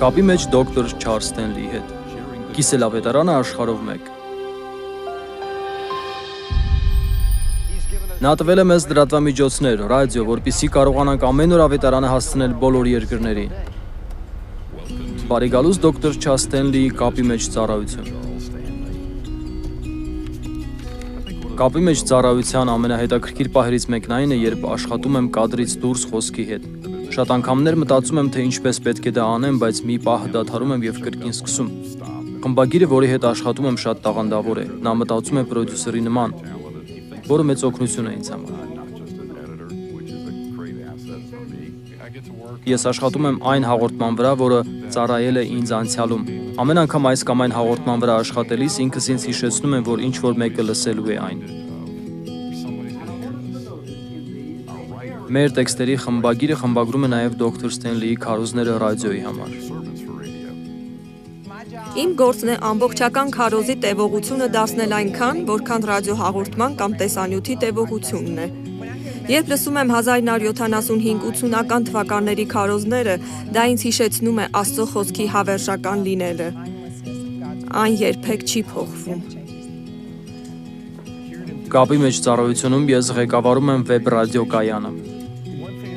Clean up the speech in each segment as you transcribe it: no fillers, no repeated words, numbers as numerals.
Կապի մեջ դոկտոր Չարլզ Ստենլիի հետ։ Կիսելավետարանը աշխարհով մեկ։ Նա տվել է մեզ լրատվամիջոցներ, ռադիո, որպեսզի կարողանանք ամեն օր ավետարանը հասցնել բոլոր երկրներին։ Բարի գալուս դոկտոր Չարլզ Ստենլիի կապի մեջ ծառայություն։ Կապի մեջ ծառայության ամենահետաքրքիր պահերից մեկն այն է, երբ աշխատում եմ կադրից դուրս խոսքի հետ։ Շատ անգամներ մտածում եմ, թե ինչպես պետք է դա անեմ, բայց մի պահ դադարում եմ եւ կրկին սկսում։ Խմբագիրը, որի հետ աշխատում եմ, շատ տաղանդավոր է։ Նա մտածում է պրոդյուսերի նման, որը մեծ օգնություն է ինձ համար։ Ես աշխատում եմ այն հաղորդման վրա, որը ծառայել է ինձ անցյալում։ Ամեն անգամ այս կամ այն հաղորդման վրա աշխատելիս ինքս ինձ հիշեցնում եմ, որ ինչ-որ մեկը լսելու է այն։ Մեր տեքստերի խմբագիրը խմբագրում է նաև դոկտոր Ստենլիի քարոզները ռադիոյի համար։ Իմ գործն է ամբողջական քարոզի տևողությունը դարձնել այնքան, որքան ռադիոհաղորդման կամ տեսանյութի տևողությունն է։ Երբ լսում եմ 1975-80-ական թվականների քարոզները, դա ինձ հիշեցնում է Աստծո խոսքի հավերժական լինելը։ Այն երբեք չի փոխվում։ Կապի մեջ ծառայությունում ես ղեկավարում եմ վեբ ռադիոկայանը։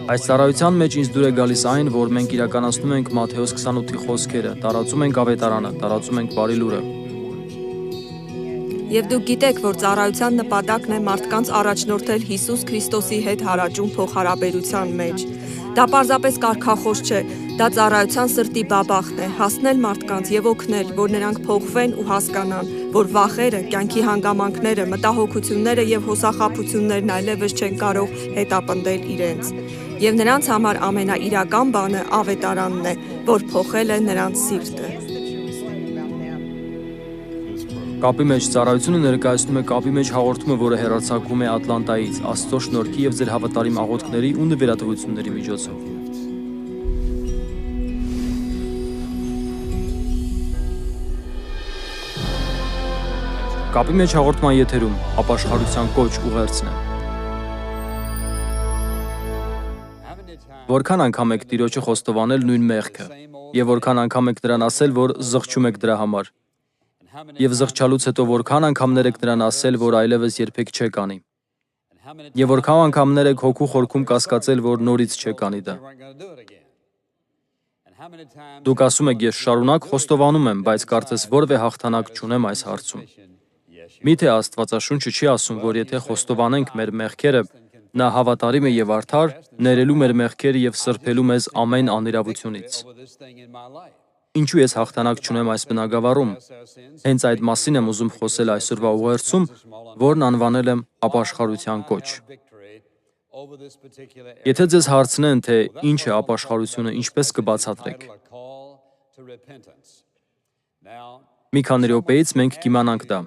Այս ծառայության մեջ ինձ դուր է գալիս այն, որ մենք իրականացնում ենք Մատթեոս 28-ի խոսքերը, տարածում ենք ավետարանը, տարածում ենք բարի լուրը։ Եվ դուք գիտեք, որ ծառայության նպատակն է մարդկանց առաջնորդել Հիսուս Քրիստոսի հետ հարաճուն փոխհարաբերության մեջ։ Դա պարզապես կարգախոս չէ, դա ծառայության սրտի բաբախն է, հասնել մարդկանց եւ օգնել, որ նրանք փոխվեն ու հասկանան, որ վախերը, կյանքի հանգամանքները, մտահոգությունները եւ հուսախաբություններն այլևս չեն կարող հետապնդել իրենց։ Եվ նրանց համար ամենաիրական բանը ավետարանն է, որ փոխել է նրանց սիրտը։ Կապի մեջ ծառայությունը ներկայացնում է կապի մեջ հաղորդումը, որը հեռարձակվում է Ատլանտայից, Աստծո շնորհքի եւ ձեր հավատարիմ աղոթքների ու նվիրատվությունների միջոցով։ Կապի մեջ հաղորդման եթերում ապաշխարության կոչ ուղերձն է։ Որքան անգամ եք Տիրոջը խոստովանել նույն մեղքը, եւ որքան անգամ եք նրան ասել, որ զղջում եք դրա համար։ Եվ զղջալուց հետո որքան անգամներ եք նրան ասել, որ այլևս երբեք չեք անի։ Եվ որքան անգամներ եք հոգու խորքում կասկածել, որ նորից չեք անի դա։ Դուք ասում եք, ես շարունակ խոստովանում եմ, բայց կարծես որևէ հաղթանակ չունեմ այս հարցում։ Միթե Աստվածաշունչը չի ասում, որ եթե խոստովանենք մեր մեղքերը, նա հավատարիմ է եւ արդար, ներելու մեր մեղքերը եւ սրբելու մեզ ամեն անիրավությունից։ Ինչու ես հաղթանակ չունեմ այս բնագավառում։ Հենց այդ մասին եմ ուզում խոսել այսօրվա ուղերձում, որն անվանել եմ ապաշխարության կոչ։ Եթե ձեզ հարցնեն, թե ինչ է ապաշխարությունը, ինչպես կբացատրեք։ Մի քանի րոպեից մենք կիմանանք դա։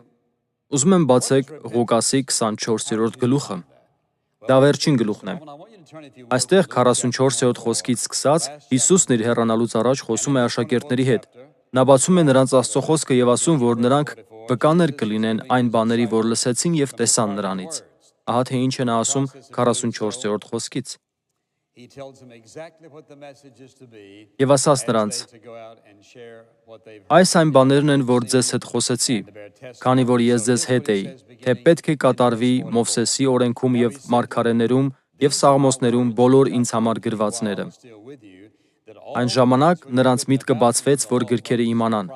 Ուզում եմ բացեք Ղուկասի 24-րդ գլուխը։ Դա վերջին գլուխն է։ Այստեղ 44-րդ խոսքից սկսած Հիսուսն իր հեռանալուց առաջ խոսում է աշակերտների հետ։ Նա բացում է նրանց Աստծո խոսքը եւ ասում, որ նրանք վկաներ կլինեն այն բաների, որ լսեցին եւ տեսան նրանից։ Ահա թե ինչ է նա ասում 44-րդ խոսքից։ Եվ ասաց նրանց. Այս այն բաներն են, որ ձեզ հետ խոսեցի, քանի որ ես ձեզ հետ էի, թե պետք է կատարվի Մովսեսի օրենքում եւ մարգարեներում եւ Սաղմոսներում բոլոր ինձ համար գրվածները։ Այն ժամանակ նրանց միտքը բացվեց, որ գրքերը իմանան։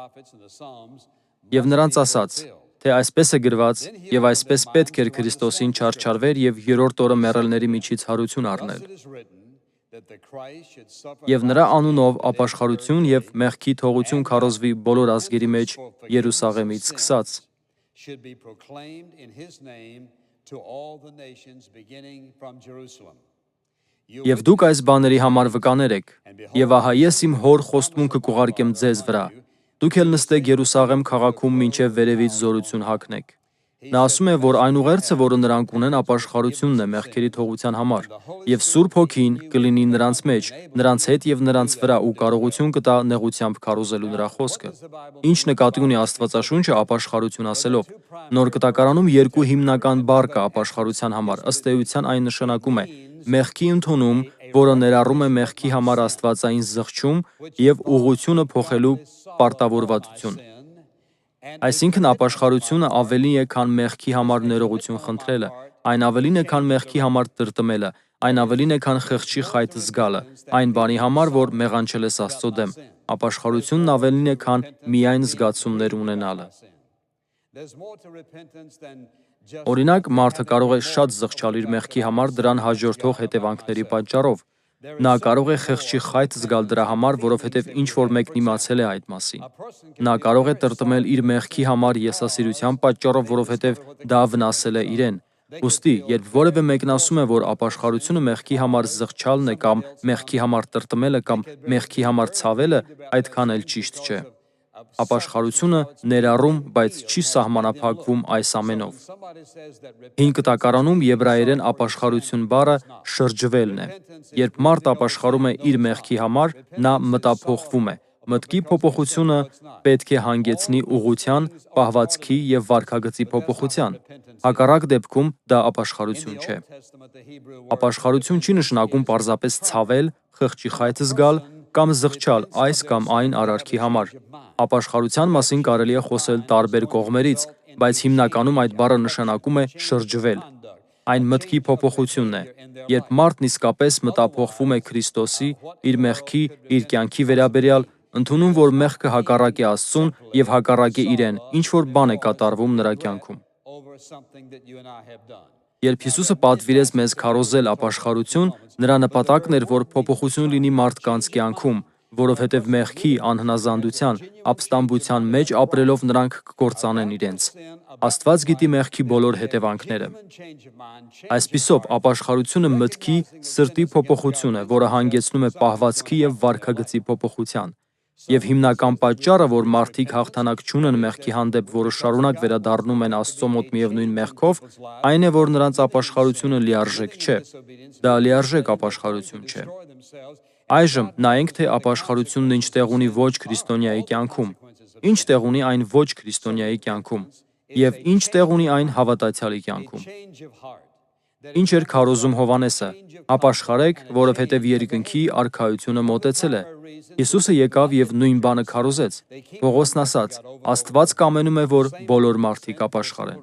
Եվ նրանց ասաց, թե այսպես է գրված, եւ այսպես պետք էր Քրիստոսին չարչարվեր եւ երրորդ օրը մեռելների միջից հարություն առնել։ Եվ նրա անունով ապաշխարություն եւ մեղքի թողություն քարոզվի բոլոր ազգերի մեջ Երուսաղեմից սկսած։ Եվ դուք այս բաների համար վկաներ եք, եւ ահա ես իմ հոր խոստմունքը կուղարկեմ ձեզ վրա։ Դուք էլ նստեք Երուսաղեմ քաղաքում մինչև վերևից զորություն հագնեք։ Նա ասում է, որ այն ուղերձը, որը նրանք ունեն, ապաշխարությունն է մեղքերի թողության համար, եւ Սուրբ Հոգին կլինի նրանց մեջ, նրանց հետ եւ նրանց վրա ու կարողություն կտա նեղությամբ քարոզելու նրա խոսքը։ Ինչ նկատի ունի Աստվածաշունչը ապաշխարություն ասելով։ Նոր Կտակարանում երկու հիմնական բառ կա ապաշխարության համար, ըստ էության այն նշանակում է մեղքի ընդունում, որը ներառում է մեղքի համար աստվածային զղջում եւ ուղղությունը փոխելու պարտավորվածություն։ Այսինքն ապաշխարությունը ավելին է, քան մեղքի համար ներողություն խնդրելը, այն ավելին է, քան մեղքի համար տրտմելը, այն ավելին է, քան խեղճի խայտը զգալը, այն բանի համար, որ մեղանչել ես Աստծո դեմ։ Ապաշխարությունն ավելին է, քան միայն զգացումներ ունենալը։ Օրինակ, մարդը կարող է շատ զղջալ իր մեղքի համար դրան հաջորդող հետևանքների պատճառով։ Նա կարող է խեղճի խայտ զգալ դրա համար, որովհետև ինչ-որ մեկն իմացել է այդ մասին։ Նա կարող է տրտմել իր մեղքի համար եսասիրության պատճառով, որովհետև դա վնասել է իրեն։ Ուստի, երբ որևէ մեկն ասում է, որ ապաշխարությունը մեղքի համար զղջալն է կամ մեղքի համար տրտմելը կամ մեղքի համար ցավելը, այդքան էլ ճիշտ չէ։ Ապաշխարությունը ներառում, բայց չի սահմանափակվում այս ամենով։ Հին կտակարանում եբրայերեն ապաշխարություն բառը շրջվելն է։ Երբ մարդ ապաշխարում է իր մեղքի համար, նա մտափոխվում է։ Մտքի փոփոխությունը պետք է հանգեցնի ուղղության, պահվածքի եւ վարքագծի փոփոխության։ Հակառակ դեպքում դա ապաշխարություն չէ։ Ապաշխարություն չի նշանակում պարզապես ցավել, խղճի խայտ զգալ կամ զղջալ այս կամ այն արարքի համար։ Ապաշխարության մասին կարելի է խոսել տարբեր կողմերից, բայց հիմնականում այդ բառը նշանակում է շրջվել։ Այն մտքի փոփոխությունն է, երբ մարդն իսկապես մտափոխվում է Քրիստոսի, իր մեղքի, իր կյանքի վերաբերյալ, ընդունում, որ մեղքը հակառակ է Աստծուն եւ հակառակ է իրեն, ինչ որ բան է կատարվում նրա կյանքում։ Երբ Հիսուսը պատվիրեց մեզ քարոզել ապաշխարություն, նրա նպատակն էր, որ փոփոխություն լինի մարդկանց կյանքում, որովհետև մեղքի, անհնազանդության, ապստամբության մեջ ապրելով նրանք կկործանեն իրենց։ Աստված գիտի մեղքի բոլոր հետևանքները։ Այսպիսով, ապաշխարությունը մտքի, սրտի փոփոխություն է, որը հանգեցնում է պահվածքի եւ վարքագծի փոփոխության։ Եվ հիմնական պատճառը, որ մարդիկ հաղթանակ չունեն մեղքի հանդեպ, որը շարունակ վերադառնում են Աստծո մոտ միևնույն մեղքով, այն է, որ նրանց ապաշխարությունը լիարժեք չէ։ Դա լիարժեք ապաշխարություն չէ։ Այժմ նայենք, թե ապաշխարությունն ինչ տեղ ունի ոչ քրիստոնյայի կյանքում, ինչ տեղ ունի այն ոչ քրիստոնյայի կյանքում, եւ ինչ տեղ ունի այն հավատացյալի կյանքում։ Ինչ էր քարոզում Հովհաննեսը. ապաշխարեք, որովհետև երկնքի արքայությունը մոտեցել է։ Հիսուսը եկավ եւ նույն բանը քարոզեց։ Պողոսն ասաց. Աստված կամենում է, որ բոլոր մարդիկ ապաշխարեն։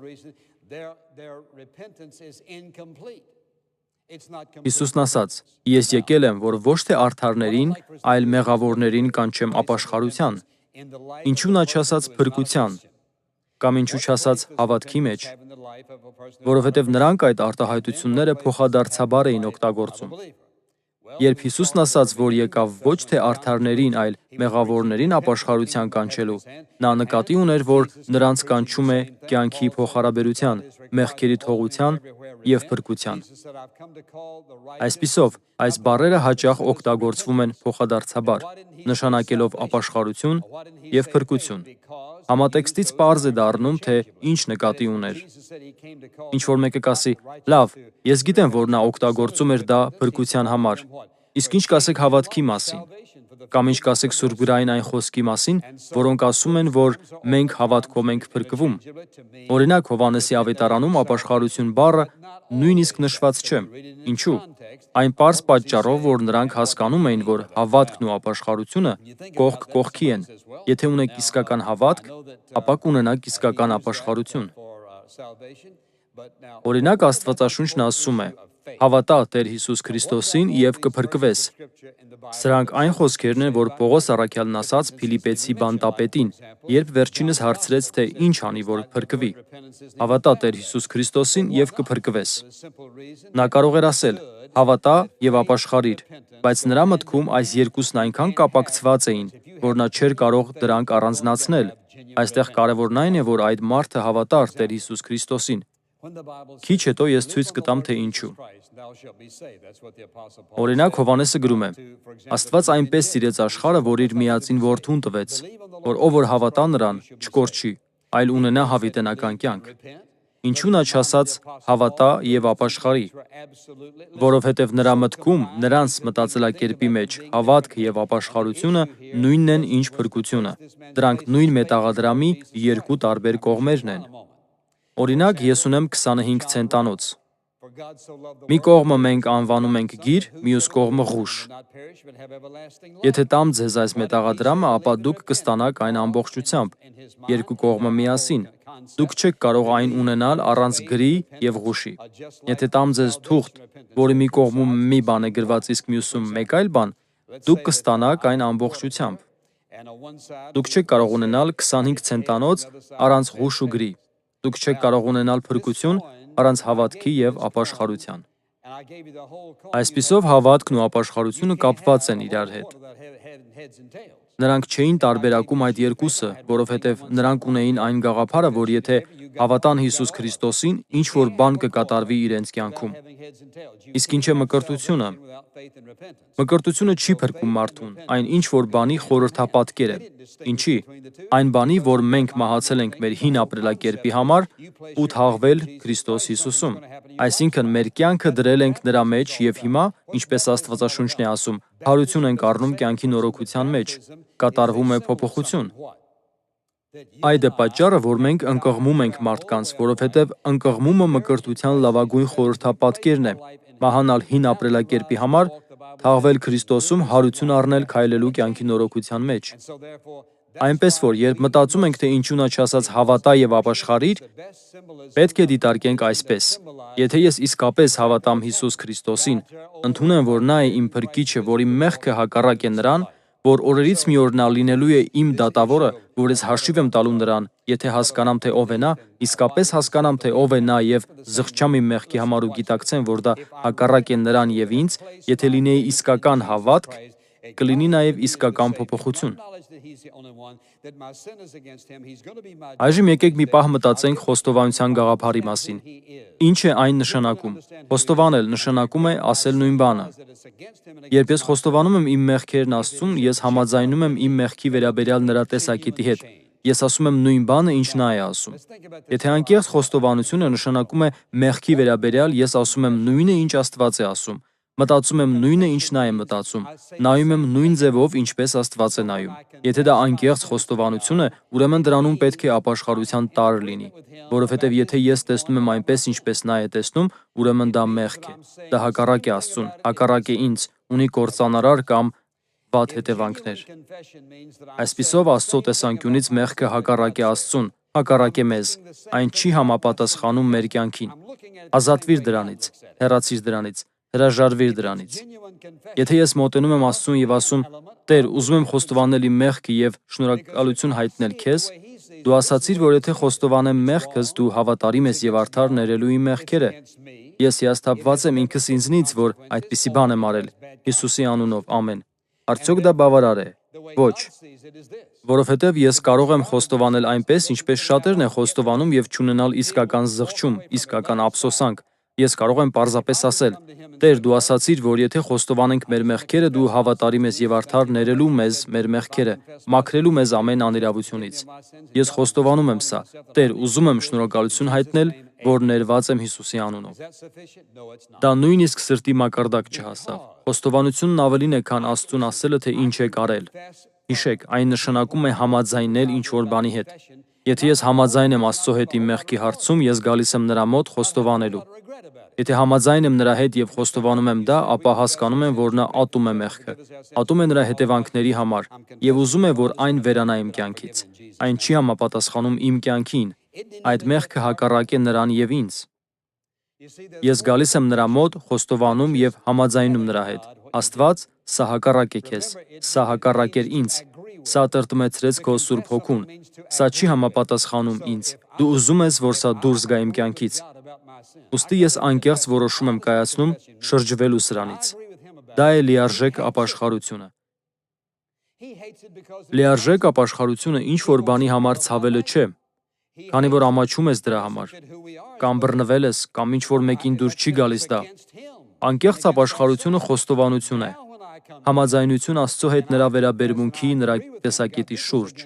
Հիսուսն ասաց. Ես եկել եմ, որ ոչ թե արդարներին, այլ մեղավորներին կանչեմ ապաշխարության։ Ինչու նա չասաց փրկության, կամ ինչու չասաց հավատքի մեջ, որովհետև նրանք այդ արտահայտությունները փոխադարձաբար էին օգտագործում։ Երբ Հիսուսն ասաց, որ եկավ ոչ թե արդարներին, այլ մեղավորներին ապաշխարության կանչելու, նա նկատի ուներ, որ նրանց կանչում է կյանքի փոխհարաբերության, մեղքերի թողության եւ փրկության։ Այսպիսով, այս բառերը հաճախ օգտագործվում են փոխադարձաբար, նշանակելով ապաշխարություն եւ փրկություն։ Համատեքստից պարզ է դառնում, թե ինչ նկատի ուներ։ Ինչ որ մեկը կասի. լավ, ես գիտեմ, որ նա օգտագործում էր դա փրկության համար, իսկ ինչ կասեք հավատքի մասին, կամ ինչ կասեք սուրբգրային այն խոսքի մասին, որոնք ասում են, որ մենք հավատքով ենք փրկվում։ Օրինակ, Հովհաննեսի ավետարանում ապաշխարություն բառը նույնիսկ նշված չէ։ Ինչու՞։ Այն պարզ պատճառով, որ նրանք հասկանում էին, որ հավատքն ու ապաշխարությունը կողք կողքի են։ Եթե ունեք իսկական հավատք, ապա կունենաք իսկական ապաշխարություն։ Օրինակ, Աստվածաշունչն ասում է. հավատա Տեր Հիսուս Քրիստոսին եւ կփրկվես։ Սրանք այն խոսքերն են, որ Պողոս առաքյալն ասաց Փիլիպպեցի բանտապետին, երբ վերջինս հարցրեց, թե ինչ անի, որ փրկվի։ Հավատա Տեր Հիսուս Քրիստոսին եւ կփրկվես։ Նա կարող էր ասել. հավատա եւ ապաշխարիր, բայց նրա մտքում այս երկուսն այնքան կապակցված էին, որ նա չէր կարող դրանք առանձնացնել։ Այստեղ կարևորն այն է, որ այդ մարդը հավատար Տեր Հիսուս Քրիստոսին։ Քիչ հետո ես ցույց կտամ, թե ինչու։ Օրինակ, Հովհաննեսը գրում է. Աստված այնպես սիրեց աշխարհը, որ իր միածին որդուն տվեց, որ ով որ հավատա նրան, չկորչի, այլ ունենա հավիտենական կյանք։ Ինչու նա չասաց հավատա եւ ապաշխարի, որովհետև նրա մտքում, նրանց մտածելակերպի մեջ հավատքը եւ ապաշխարությունը նույնն են, ինչ փրկությունը։ Դրանք նույն մետաղադրամի երկու տարբեր կողմերն են։ Օրինակ, ես ունեմ 25 ցենտանոց։ Մի կողմը մենք անվանում ենք գիր, մյուս կողմը ղուշ։ Եթե տամ ձեզ այս մետաղադրամը, ապա դուք կստանաք այն ամբողջությամբ, երկու կողմը միասին։ Դուք չեք կարող այն ունենալ առանց գրի և ղուշի։ Եթե տամ ձեզ թուղթ, որի մի կողմում մի բան է գրված, իսկ մյուսում մեկ այլ բան, դուք կստանաք այն ամբողջությամբ։ Դուք չեք կարող ունենալ 25 ցենտանոց առանց ղուշ ու գրի։ Դուք չեք կարող ունենալ փրկություն առանց հավատքի և ապաշխարության։ Այսպիսով հավատքն ու ապաշխարությունը կապված են իրար հետ։ Նրանք չէին տարբերակում այդ երկուսը, որովհետև նրանք ունեին այն գաղափարը, որ եթե հավատան Հիսուս Քրիստոսին, ինչ-որ բան կկատարվի իրենց կյանքում։ Իսկ ինչ է մկրտությունը։ Մկրտությունը չի փրկում մարդուն, այն ինչ-որ բանի խորհրդապատկեր է։ Ինչի՞։ Այն բանի, որ մենք մահացել ենք մեր հին ապրելակերպի համար ու թաղվել Քրիստոս Հիսուսում։ Այսինքն մեր կյանքը դրել ենք նրա մեջ և հիմա, ինչպես Աստվածաշունչն է ասում, հարություն ենք առնում կյանքի նորոգության մեջ, կատարվում է փոփոխություն։ Այդ է պատճառը, որ մենք ընկղմում ենք մարդկանց, որովհետև ընկղմումը մկրտության լավագույն խորհրդապատկերն է, մահանալ հին ապրելակերպի համար, թաղվել Քրիստոսում, հարություն առնել քայլելու կյանքի նորոգության մեջ։ Այնպես որ, երբ մտածում ենք, թե ինչու նա չասաց հավատա և ապաշխարիր, պետք է դիտարկենք այսպես. եթե ես իսկապես հավատամ Հիսուս Քրիստոսին, ընդունեմ, որ նա է իմ փրկիչը, որի մեղքը հակառակ է նրան, որ օրերից մի օր նա լինելու է իմ դատավորը, որ ես հաշիվ եմ տալու նրան, եթե հասկանամ, թե ով է նա, իսկապես հասկանամ, թե ով է նա և զղջամ իմ մեղքի համար ու գիտակցեմ, որ դա հակառակ է նրան և ինձ, եթե լինեի իսկական հավատք, կլինի նաև իսկական փոփոխություն։ Այժմ եկեք մի պահ մտածենք խոստովանության գաղափարի մասին։ Ինչ է այն նշանակում։ Խոստովանել նշանակում է ասել նույն բանը։ Երբ ես խոստովանում եմ իմ մեղքերն Աստծուն, ես համաձայնում եմ իմ մեղքի վերաբերյալ նրա տեսակետի հետ։ Ես ասում եմ նույն բանը, ինչ նա է ասում։ Եթե անկեղծ խոստովանությունը նշանակում է մեղքի վերաբերյալ, ես ասում եմ նույնը, ինչ Աստված է ասում։ Մտածում եմ նույնը, ինչ նա է մտածում։ Նայում եմ նույն ձևով, ինչպես Աստված է նայում։ Եթե դա անկեղծ խոստովանություն է, ուրեմն դրանում պետք է ապաշխարության տարր լինի, որովհետև եթե ես տեսնում եմ այնպես, ինչպես նա է տեսնում, ուրեմն դա մեղք է։ Դա հակառակ է Աստծուն, հակառակ է ինձ, ունի կործանարար կամ վատ հետևանքներ։ Այսպիսով, Աստծո տեսանկյունից մեղքը հակառակ է Աստծուն, հակառակ է մեզ, այն չի համապատասխանում մեր կյանքին։ Ազատվիր դրանից, հեռացիր դրանից, հրաժարվիր դրանից։ Եթե ես մոտենում եմ Աստծուն և ասում. Տեր, ուզում եմ խոստովանել իմ մեղքը և շնորհակալություն հայտնել քեզ, դու ասացիր, որ եթե խոստովանեմ մեղքս, դու հավատարիմ ես և արդար ներելու իմ մեղքերը։ Ես հիասթափված եմ ինքս ինձնից, որ այդպիսի բան եմ արել։ Հիսուսի անունով, ամեն։ Արդյոք դա բավարար է։ Ոչ։ Որովհետև ես կարող եմ խոստովանել այնպես, ինչպես շատերն են խոստովանում և չունենալ իսկական զղջում, իսկական ափսոսանք։ Ես կարող եմ պարզապես ասել. Տեր, դու ասացիր, որ եթե խոստովանենք մեր մեղքերը, դու հավատարիմ ես և արդար ներելու մեզ մեր մեղքերը, մաքրելու մեզ ամեն անիրավությունից։ Ես խոստովանում եմ սա։ Տեր, ուզում եմ շնորհակալություն հայտնել, որ ներված եմ Հիսուսի անունով։ Դա նույնիսկ սրտի մակարդակ չհասավ։ Խոստովանությունն ավելին է, քան Աստծուն ասելը, թե ինչ եք արել։ Հիշեք, այն նշանակում է համաձայնել ինչ-որ բանի հետ։ Եթե ես համաձայն եմ Աստծո հետ իմ մեղքի հարցում, ես գալիս եմ նրա մոտ խոստովանելու։ Եթե համաձայն եմ նրա հետ և խոստովանում եմ դա, ապա հասկանում եմ, որ նա ատում է մեղքը, ատում է նրա հետևանքների համար և ուզում է, որ այն վերանա իմ կյանքից։ Այն չի համապատասխանում իմ կյանքին։ Այդ մեղքը հակառակ է նրան և ինձ։ Ես գալիս եմ նրա մոտ, խոստովանում և համաձայնում նրա հետ։ Աստված, սա հակառակ է քեզ, սա հակառակ էր ինձ, սա տրտմեցրեց քո Սուրբ Հոգուն, սա չի համապատասխանում ինձ, դու ուզում ես, որ սա դուրս գա իմ կյանքից։ Ուստի ես անկեղծ որոշում եմ կայացնում շրջվելու սրանից։ Դա է լիարժեք ապաշխարությունը։ Լիարժեք ապաշխարությունը ինչ-որ բանի համար ցավելը չէ, քանի որ ամաչում ես դրա համար, կամ բռնվել ես, կամ ինչ-որ մեկին դուր չի գալիս դա։ Անկեղծ ապաշխարությունը խոստովանություն է։ Համաձայնություն Աստծո հետ նրա վերաբերմունքի, նրա տեսակետի շուրջ։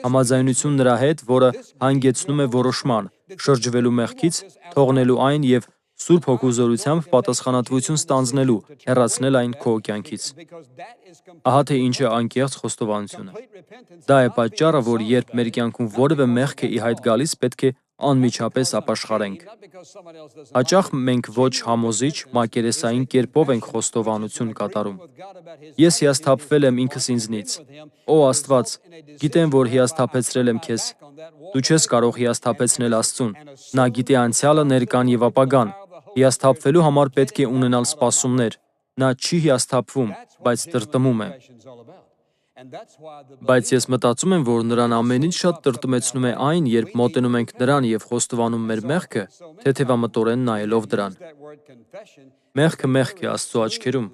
Համաձայնություն նրա հետ, որը հանգեցնում է որոշման, շրջվելու մեղքից, թողնելու այն և Սուրբ Հոգու զորությամբ պատասխանատվություն ստանձնելու, հեռացնել այն քո կյանքից։ Ահա թե ինչ է անկեղծ խոստովանությունը։ Դա է պատճառը, որ երբ մեր կյանքում որևէ մեղք է ի հայտ գալիս, պետք է անմիջապես ապաշխարենք։ Հաճախ մենք ոչ համոզիչ, մակերեսային կերպով ենք խոստովանություն կատարում։ Ես հիասթափվել եմ ինքս ինձնից։ Օ Աստված, գիտեմ, որ հիասթափեցրել եմ քեզ։ Դու չես կարող հիասթափեցնել Աստծուն։ Նա գիտի անցյալը, ներկան եւ ապագան։ Հիասթափվելու համար պետք է ունենալ սպասումներ։ Նա չի հիասթափվում, բայց տրտմում է։ Բայց ես մտածում եմ, որ նրան ամենից շատ տրտմեցնում է այն, երբ մոտենում ենք նրան եւ խոստովանում մեր մեղքը, թեթևամտորեն նայելով դրան։ Մեղքը մեղք է Աստծո աչքերում։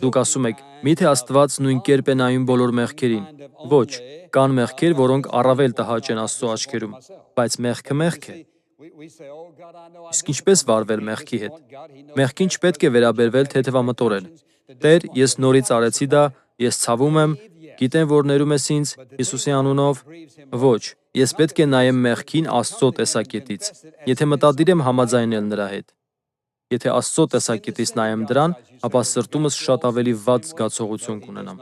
Դուք ասում եք, միթե Աստված նույն կերպ է նայում բոլոր մեղքերին։ Ոչ, կան մեղքեր, որոնք առավել տհաճ են Աստծո աչքերում, բայց մեղքը մեղք է։ Իսկ ինչպես վարվել մեղքի հետ։ Մեղքին չպետք է վերաբերվել թեթևամտորեն։ Տեր, ես նորից արեցի դա, ես ցավում եմ, գիտեմ, որ ներում ես ինձ Հիսուսի անունով։ Ոչ, ես պետք է նայեմ մեղքին Աստծո տեսակետից, եթե մտադիր եմ համաձայնել նրա հետ։ Եթե Աստծո տեսակետից նայեմ դրան, ապա սրտումս շատ ավելի վատ զգացողություն կունենամ։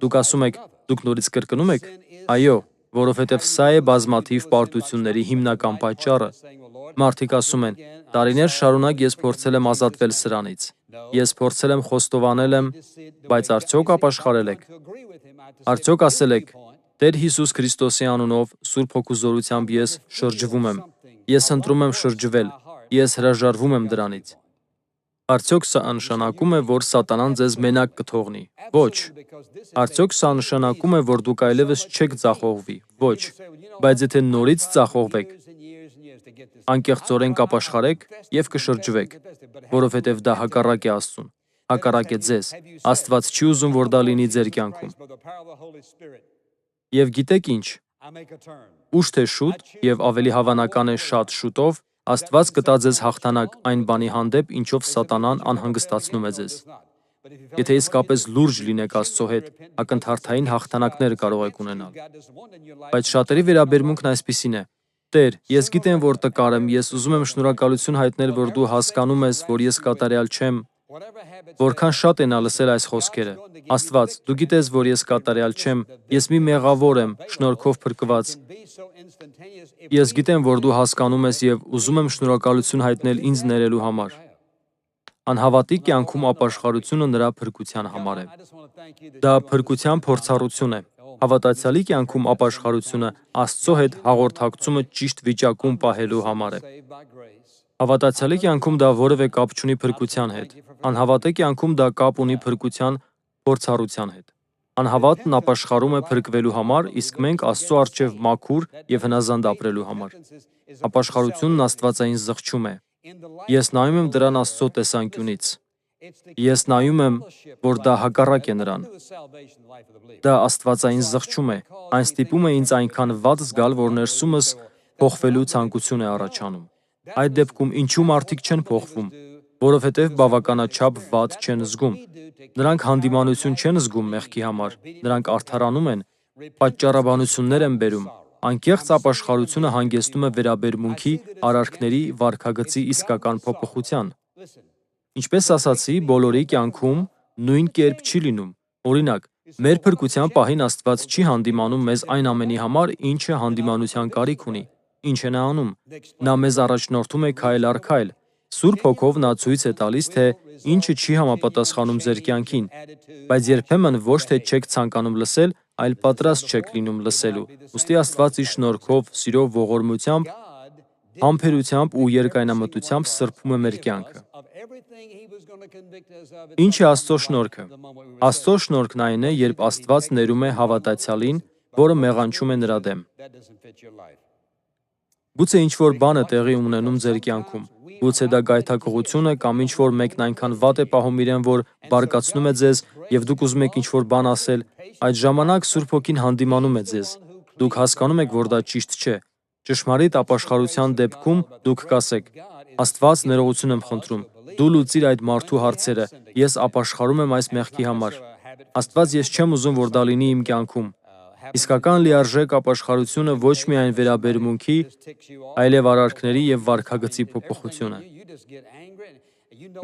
Դուք ասում եք, դուք նորից կրկնում եք։ Այո, որովհետև սա է բազմաթիվ պարտությունների հիմնական պատճառը։ Մարդիկ ասում են, տարիներ շարունակ ես փորձել եմ ազատվել սրանից։ Ես փորձել եմ խոստովանել եմ, բայց արդյոք ապաշխարել եք։ Արդյոք ասել եք, Տեր Հիսուս Քրիստոսի անունով Սուրբ Հոգու զորությամբ ես շրջվում եմ։ Ես ընտրում եմ շրջվել։ Ես հրաժարվում եմ դրանից։ Արդյոք սա նշանակում է, որ Սատանան ձեզ մենակ կթողնի։ Ոչ։ Արդյոք սա նշանակում է, որ դուք այլևս չեք ձախողվի։ Ոչ։ Բայց եթե նորից ձախողվեք, անկեղծորեն կապաշխարեք եւ կշրջվեք, որովհետեւ դա հակառակ է Աստծուն, հակառակ է ձեզ։ Աստված չի ուզում, որ դա լինի ձեր կյանքում։ Եվ գիտեք ինչ։ Ուշ թե շուտ եւ ավելի հավանական է շատ շուտով Աստված կտա ձեզ հաղթանակ այն բանի հանդեպ, ինչով Սատանան անհանգստացնում է ձեզ։ Եթե իսկապես լուրջ լինեք Աստծո հետ, ակնթարթային հաղթանակներ կարող եք ունենալ։ Բայց շատերի վերաբերմունքն այսպիսին է. Տեր, ես գիտեմ, որ տկար եմ, ես ուզում եմ շնորհակալություն հայտնել, որ դու հասկանում ես, որ ես կատարյալ չեմ։ Որքան շատ է նա լսել այս խոսքերը։ Աստված, դու գիտես, որ ես կատարյալ չեմ, ես մի մեղավոր եմ, շնորհքով փրկված։ Ես գիտեմ, որ դու հասկանում ես եւ ուզում եմ շնորհակալություն հայտնել ինձ ներելու համար։ Անհավատի կյանքում ապաշխարությունը նրա փրկության համար է։ Դա փրկության փորձառություն է։ Հավատացյալի կյանքում ապաշխարությունը Աստծո հետ հաղորդակցումը ճիշտ վիճակում պահելու համար է։ Հավատացյալի կյանքում դա որևէ կապ չունի փրկության հետ։ Անհավատի կյանքում դա կապ ունի փրկության փորձառության հետ։ Անհավատն ապաշխարում է փրկվելու համար, իսկ մենք Աստծո առջև մաքուր եւ հնազանդ ապրելու համար։ Ապաշխարությունն աստվածային զղջում է։ Ես նայում եմ դրան Աստծո տեսանկյունից։ Ես նայում եմ, որ դա հակառակ է նրան։ Դա աստվածային զղջում է, այն ստիպում է ինձ այնքան վատ զգալ, որ ներսումս փոխվելու ցանկություն է առաջանում։ Այդ դեպքում ինչու մարդիկ չեն փոխվում, որովհետև բավականաչափ վատ չեն զգում։ Նրանք հանդիմանություն չեն զգում մեղքի համար, նրանք արդարանում են, պատճառաբանություններ են բերում։ Անկեղծ ապաշխարությունը հանգեցնում է վերաբերմունքի, արարքների, վարքագծի իսկական փոփոխության։ Ինչպես ասացի, բոլորի կյանքում նույն կերպ չի լինում։ Օրինակ, մեր փրկության պահին Աստված չի հանդիմանում մեզ այն ամենի համար, ինչը հանդիմանության կարիք ունի։ Ինչ է նա անում։ Նա մեզ առաջնորդում է քայլ առ քայլ։ Սուրբ Հոգով նա ցույց է տալիս, թե ինչը չի համապատասխանում ձեր կյանքին, բայց երբեմն ոչ թե չեք ցանկանում լսել, այլ պատրաստ չեք լինում լսելու։ Ուստի Աստված իր շնորհքով, սիրով, ողորմությամբ, համբերությամբ ու երկայնամտությամբ սրբում է մեր կյանքը։ Ինչ է Աստծո շնորհքը։ Աստծո շնորհքն այն է, երբ Աստված ներում է հավատացյալին, որը մեղանչում է նրա դեմ։ Գուցե ինչ-որ բան է տեղի ունենում ձեր կյանքում։ Գուցե դա գայթակղություն է կամ ինչ-որ մեկն այնքան վատ է պահում իրեն, որ բարկացնում է ձեզ եւ դուք ուզում եք ինչ-որ բան ասել, այդ ժամանակ Սուրբ Հոգին հանդիմանում է ձեզ։ Դուք հասկանում եք, որ դա ճիշտ չէ։ Ճշմարիտ ապաշխարության դեպքում դուք կասեք. Աստված, ներողություն եմ խնդրում, դու լուծիր այդ մարդու հարցերը, ես ապաշխարում եմ այս մեղքի համար։ Աստված, ես չեմ ուզում, որ դա լինի իմ կյանքում։ Իսկական լիարժեք ապաշխարությունը ոչ միայն վերաբերմունքի, այլև արարքների եւ վարքագծի փոփոխություն է։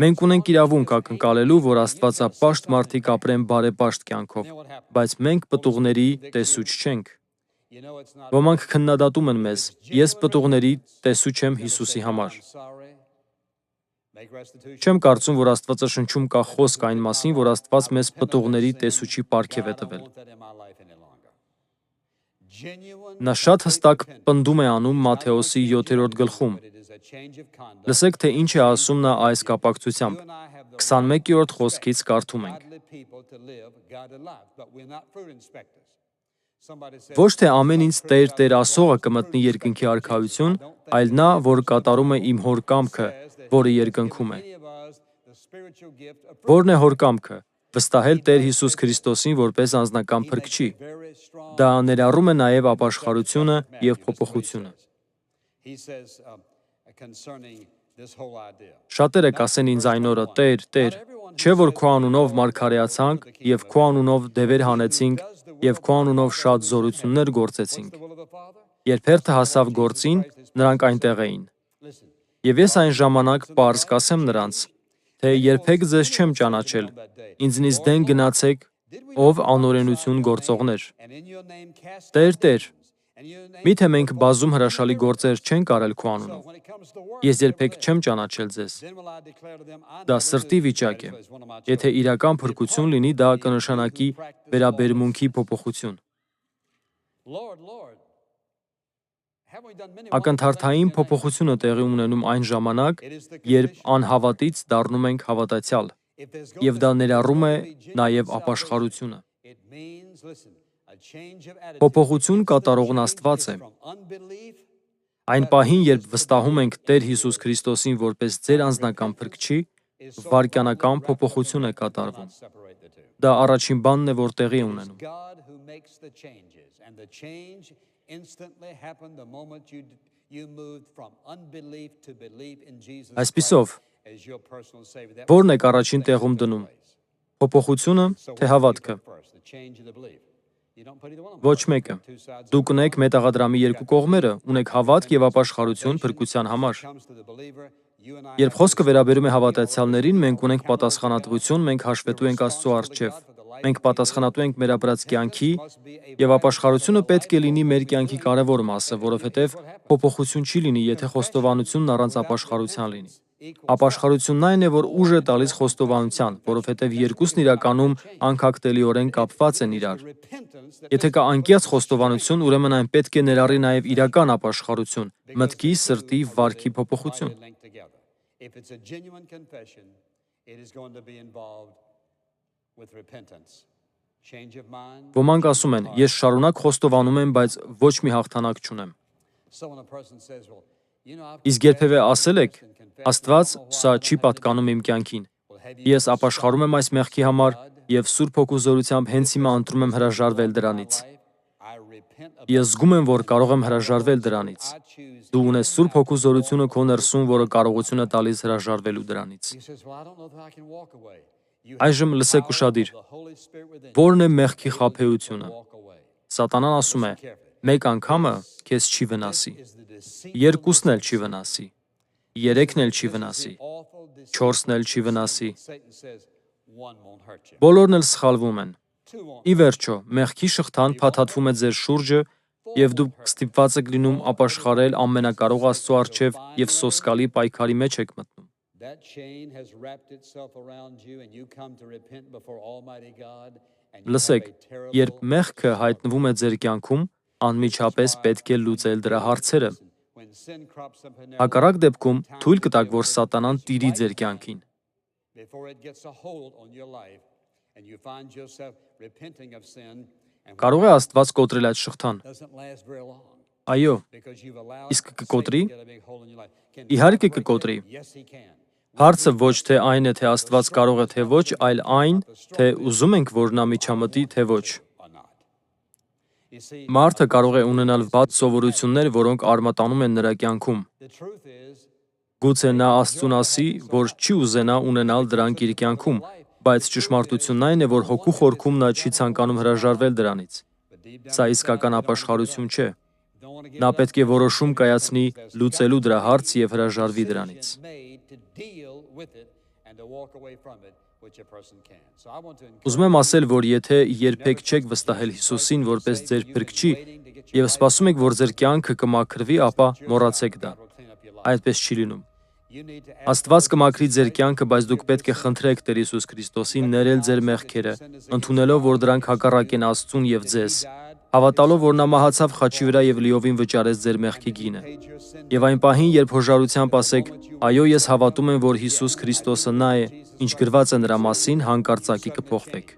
Մենք ունենք իրավունք ակնկալելու, որ աստվածապաշտ մարդիկ ապրեն բարեպաշտ կյանքով, բայց մենք պտուղների տեսուչ չենք։ Ոմանք քննադատում են մեզ. ես պտուղների տեսու չեմ Հիսուսի համար։ Չեմ կարծում, որ Աստվածաշնչում կա խոսք այն մասին, որ Աստված մեզ պտուղների տեսուչի պարգև է տվել։ Նա շատ հստակ պնդում է անում Մատթեոսի 7-րդ գլխում։ Լսեք, թե ինչ է ասում նա այս կապակցությամբ։ 21-րդ խոսքից կարդում ենք. Ոչ թե ամեն ինձ Տեր, Տեր ասողը կմտնի երկնքի արքայություն, այլ նա, որ կատարում է իմ հոր կամքը, որը երկնքում է։ Որն է հոր կամքը։ Վստահել Տեր Հիսուս Քրիստոսին որպես անձնական փրկչի։ Դա ներառում է նաև ապաշխարությունը և փոփոխությունը։ Շատերը կասեն ինձ այն օրը. Տեր, Տեր, չէ՞ որ քո անունով մարգարեացանք և քո անունով դևեր հանեցինք և քո անունով շատ զորություններ գործեցինք։ Երբ հերթը հասավ գործին, նրանք այնտեղ էին։ Եվ ես այն ժամանակ պարզ կասեմ նրանց, թե երբեք ձեզ չեմ ճանաչել, ինձնից դեն գնացեք, ով անօրենություն գործողներ։ Տեր, Տեր, միթե մենք բազում հրաշալի գործեր չենք արել քո անունով։ Ես երբեք չեմ ճանաչել ձեզ։ Դա սրտի վիճակ է։ Եթե իրական փրկություն լինի, դա կնշանակի վերաբերմունքի փոփոխություն։ Ակնթարթային փոփոխությունը տեղի ունենում այն ժամանակ, երբ անհավատից դառնում ենք հավատացյալ, և դա ներառում է նաև ապաշխարությունը։ Փոփոխություն կատարողն Աստված է։ Այն պահին, երբ վստահում ենք Տեր Հիսուս Քրիստոսին որպես ձեր անձնական փրկչի, վայրկյանական փոփոխություն է կատարվում։ Դա առաջին բանն է, որ տեղի է ունենում։ Այսպիսով, ո՞րն եք առաջին տեղում դնում։ Փոփոխությունը, թե հավատքը։ Ոչ մեկը։ Դուք ունեք մետաղադրամի երկու կողմերը, ունեք հավատք և ապաշխարություն փրկության համար։ Երբ խոսքը վերաբերում է հավատացյալներին, մենք ունենք պատասխանատվություն, մենք հաշվետու ենք Աստծո առջև։ Մենք պատասխանատու ենք մեր ապրած կյանքի, և ապաշխարությունը պետք է լինի մեր կյանքի կարևոր մասը, որովհետև փոփոխություն չի լինի, եթե խոստովանությունն առանց ապաշխարության լինի։ Ապաշխարությունն այն է, որ ուժ է տալիս խոստովանության, որովհետև երկուսն իրականում անքակտելիորեն կապված են իրար։ Եթե կա անկեղծ խոստովանություն, ուրեմն այն պետք է ներառի նաև իրական ապաշխարություն, մտքի, սրտի, վարքի փոփոխություն։ Ոմանք ասում են, ես շարունակ խոստովանում եմ, բայց ոչ մի հաղթանակ չունեմ։ Իսկ երբևէ ասել եք, Աստված, սա չի պատկանում իմ կյանքին։ Ես ապաշխարում եմ այս մեղքի համար և Սուրբ Հոգու զորությամբ հենց հիմա ընտրում եմ հրաժարվել դրանից։ Ես զգում եմ, որ կարող եմ հրաժարվել դրանից։ Դու ունես Սուրբ Հոգու զորությունը քո ներսում, որը կարողություն է տալիս հրաժարվելու դրանից։ Այժմ լսեք ուշադիր։ Ո՞րն է մեղքի խաբեությունը։ Սատանան ասում է. մեկ անգամը քեզ չի վնասի, երկուսն էլ չի վնասի, երեքն էլ չի վնասի, չորսն էլ չի վնասի։ Բոլորն էլ սխալվում են։ Ի վերջո, մեղքի շղթան փաթաթվում է ձեր շուրջը, և դուք ստիպված եք լինում ապաշխարել ամենակարող Աստծո առջև և սոսկալի պայքարի մեջ եք մտնում։ Լսեք, երբ մեղքը հայտնվում է ձեր կյանքում, անմիջապես պետք է լուծել դրա հարցերը։ Հակառակ դեպքում թույլ կտաք, որ Սատանան տիրի ձեր կյանքին։ Կարո՞ղ է Աստված կոտրել այդ շղթան։ Այո։ Իսկ կկոտրի։ Իհարկե կկոտրի։ Հարցը ոչ թե այն է, թե Աստված կարող է, թե ոչ, այլ այն, թե ուզում ենք, որ նա միջամտի, թե ոչ։ Մարդը կարող է ունենալ վատ սովորություններ, որոնք արմատանում են նրա կյանքում։ Գուցե նա Աստծուն ասի, որ չի ուզենա ունենալ դրանք իր կյանքում, բայց ճշմարտությունն այն է, որ հոգու խորքում նա չի ցանկանում հրաժարվել դրանից։ Սա իսկական ապաշխարություն չէ։ Նա պետք է որոշում կայացնի լուծելու դրա հարց և հրաժարվի դրանից։ Ուզում եմ ասել, որ եթե երբեք չեք վստահել Հիսուսին որպես ձեր փրկչի եւ սպասում եք, որ ձեր կյանքը կմաքրվի, ապա մոռացեք դա։ Այդպես չի լինում։ Աստված կմաքրի ձեր կյանքը, բայց դուք պետք է խնդրեք Տեր Հիսուս Քրիստոսին ներել ձեր մեղքերը, ընդունելով, որ դրանք հակառակ են Աստծուն եւ ձեզ, հավատալով, որ նա մահացավ խաչի վրա եւ լիովին վճարեց ձեր մեղքի գինը։ Եվ այն պահին, երբ հոժարությամբ ասեք, այո, ես հավատում եմ, որ Հիսուս Քրիստոսը նա է, ինչ գրված է նրա մասին, հանկարծակի կփոխվեք։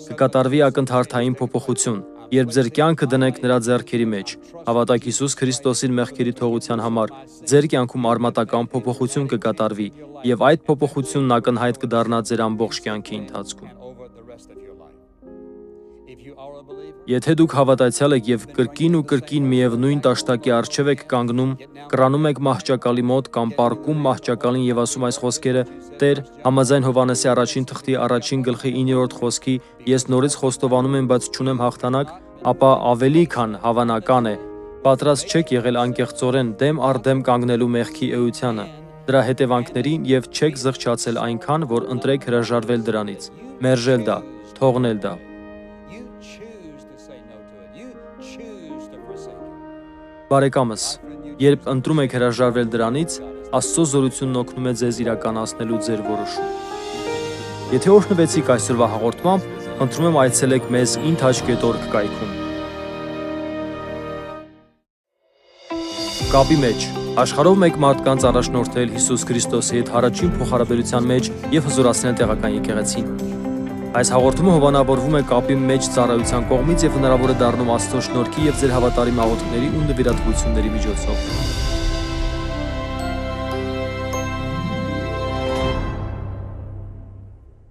Կկատարվի ակնթարթային փոփոխություն, երբ ձեր կյանքը դնեք նրա ձեռքերի մեջ, հավատաք Հիսուս Քրիստոսին մեղքերի թողության համար, ձեր կյանքում արմատական փոփոխություն կկատարվի եւ այդ փոփոխությունն ակնհայտ կդառնա ձեր ամբողջ կյանքի ընթացքում։ Եթե դուք հավատացյալ եք եւ կրկին ու կրկին միևնույն տաշտակի առջև եք կանգնում, կռանում եք մահճակալի մոտ կամ պառկում մահճակալին եւ ասում այս խոսքերը. Տեր, համաձայն Հովհաննեսի 1:1-9 խոսքի, ես նորից խոստովանում եմ, բայց չունեմ հաղթանակ, ապա ավելի քան հավանական է, պատրաստ չեք եղել անկեղծորեն դեմ առ դեմ կանգնելու մեղքի էությանը, դրա հետևանքներին եւ չեք զղջացել այնքան, որ ընտրեք հրաժարվել դրանից, մերժել դա, թողնել դա։ Բարեկամս, երբ ընտրում եք հրաժարվել դրանից, Աստծո զորությունն օգնում է ձեզ իրականացնելու ձեր որոշում։ Եթե օրհնվեցիք այսօրվա հաղորդմամբ, խնդրում եմ այցելեք մեզ in-touch.org կայքում։ Կապի մեջ աշխարհով մեկ մարդկանց առաջնորդել Հիսուս Քրիստոսի հետ հարաճին փոխհարաբերության մեջ եւ հզորացնել տեղական եկեղեցին։ Այս հաղորդումը հովանավորվում է կապի մեջ ծառայության կողմից եւ հնարավոր է դառնում Աստծո շնորհքի եւ ձեր հավատարիմ աղոթքների ու նվիրատվությունների միջոցով։